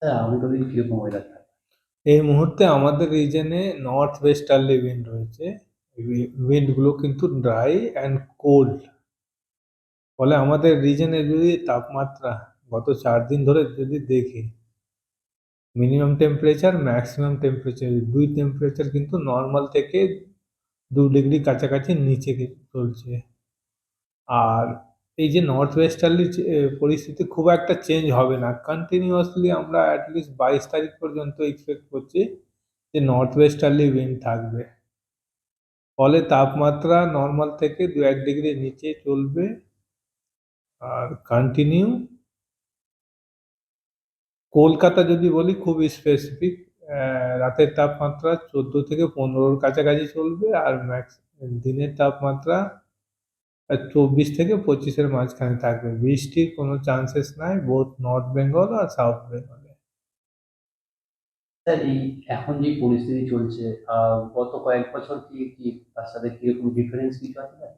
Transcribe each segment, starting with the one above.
হ্যাঁ, আগামীকাল দিন কিরকম ওয়েদার থাকবে? এই মুহূর্তে আমাদের রিজনে নর্থ ওয়েস্টার্লি উইন্ড রয়েছে। উইন্ড গুলো কিন্তু ড্রাই অ্যান্ড কোল্ড। ফলে আমাদের রিজনে যদি তাপমাত্রা গত 4 দিন ধরে যদি দেখি, মিনিমাম টেম্পারেচার ম্যাক্সিমাম টেম্পারেচার দুই টেম্পারেচার কিন্তু নর্মাল থেকে 2 ডিগ্রি কাছাকাছি নিচে চলছে। আর এই যে নর্থ ওয়েস্টার্লি পরিস্থিতি খুব একটা চেঞ্জ হবে না, কন্টিনিউয়াসলি আমরা অ্যাটলিস্ট 22 তারিখ পর্যন্ত এক্সপেক্ট করছি যে নর্থ ওয়েস্টার্লি উইন্ড থাকবে। ফলে তাপমাত্রা নর্মাল থেকে 2-1 ডিগ্রি নিচে চলবে। আর কন্টিনিউ কলকাতা যদি বলি খুব স্পেসিফিক, রাতের তাপমাত্রা 14 থেকে 15-র কাছাকাছি চলবে, আর ম্যাক্স দিনের তাপমাত্রা 24 থেকে 25-এর মাঝখানে থাকবে। বৃষ্টির কোনো চান্সেস নাই বোথ নর্থ বেঙ্গল আর সাউথ বেঙ্গলে। স্যার, এই এখন যে পরিস্থিতি চলছে, গত কয়েক বছর কি কি তার সাথে কিরকম ডিফারেন্স কিছু আছে স্যার?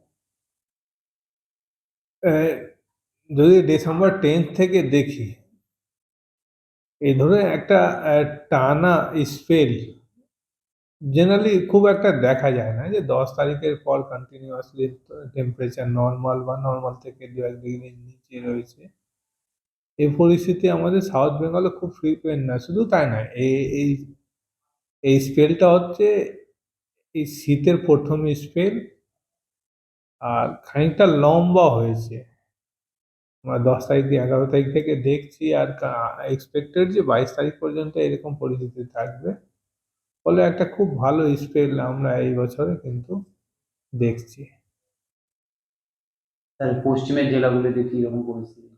যদি ডিসেম্বর 10 থেকে দেখি, এই ধরে একটা টানা স্পেল জেনারেলি খুব একটা দেখা যায় না, যে 10 তারিখের পর কন্টিনিউয়াসলি টেম্পারেচার নর্মাল বা নর্মাল থেকে 2-1 ডিগ্রি নিচে রয়েছে। এই পরিস্থিতি আমাদের সাউথ বেঙ্গলে খুব ফ্রিকুয়েন্ট না। শুধু তাই নয়, এই এই এই স্পেলটা হচ্ছে এই শীতের প্রথম স্পেল, আর খানিকটা লম্বা হয়েছে। আমরা 10 তারিখ 11 তারিখ থেকে দেখছি, আর এক্সপেক্টেড যে 22 তারিখ পর্যন্ত এরকম পরিস্থিতি থাকবে। ফলে একটা খুব ভালো স্পেল আমরা এই বছরে কিন্তু দেখছি। স্যার, পশ্চিমের জেলাগুলোতে কি রকম পরিস্থিতি?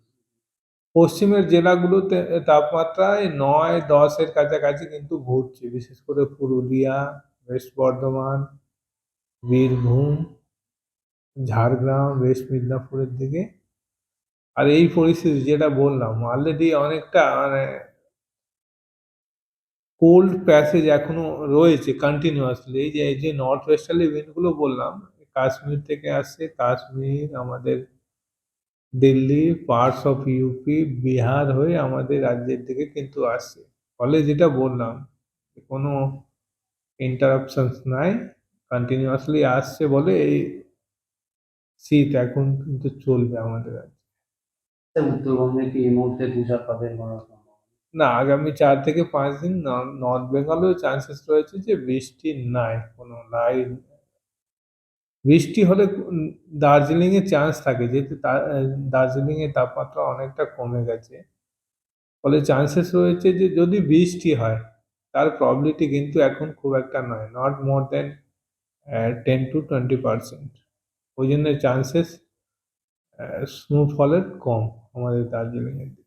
পশ্চিমের জেলাগুলোতে তাপমাত্রায় 9-10-এর কাছাকাছি কিন্তু ঘুরছে, বিশেষ করে পুরুলিয়া, ওয়েস্ট বর্ধমান, বীরভূম, ঝাড়গ্রাম, ওয়েস্ট মিদনাপুরের দিকে। আর এই পরিস্থিতি যেটা বললাম অলরেডি অনেকটা মানে কোল্ড প্যাসেজ এখনো রয়েছে কন্টিনিউয়াসলি। এই যে নর্থ ওয়েস্টার্লি উইন্ডগুলো বললাম, কাশ্মীর থেকে আসছে, কাশ্মীর, আমাদের Delhi, parts of UP, Bihar হয়ে আমাদের রাজ্যের দিকে কিন্তু আসছে। ফলে যেটা বললাম, কোনো ইন্টারাপশনস নাই, কন্টিনিউয়াসলি আসছে বলে এই শীত এখন কিন্তু চলবে আমাদের রাজ্যে। স্যার, উত্তরবঙ্গে কি এই মুহূর্তে তুষারপাতের কোনো সম্ভাবনা? না, আগামী 4 থেকে 5 দিন নর্থ বেঙ্গলেও চান্সেস রয়েছে যে বৃষ্টি নাই, কোনো নাই। বৃষ্টি হলে দার্জিলিং এ চান্স থাকে, যেহেতু দার্জিলিং এর তাপমাত্রা অনেকটা কমে গেছে। ফলে চান্সেস রয়েছে যে যদি বৃষ্টি হয়, তার প্রবাবিলিটি কিন্তু এখন খুব একটা নয়, নট মোর দেন 10 to 20%। ওই জন্য চান্সেস স্নোফলের কম আমাদের দার্জিলিং এর দিকে।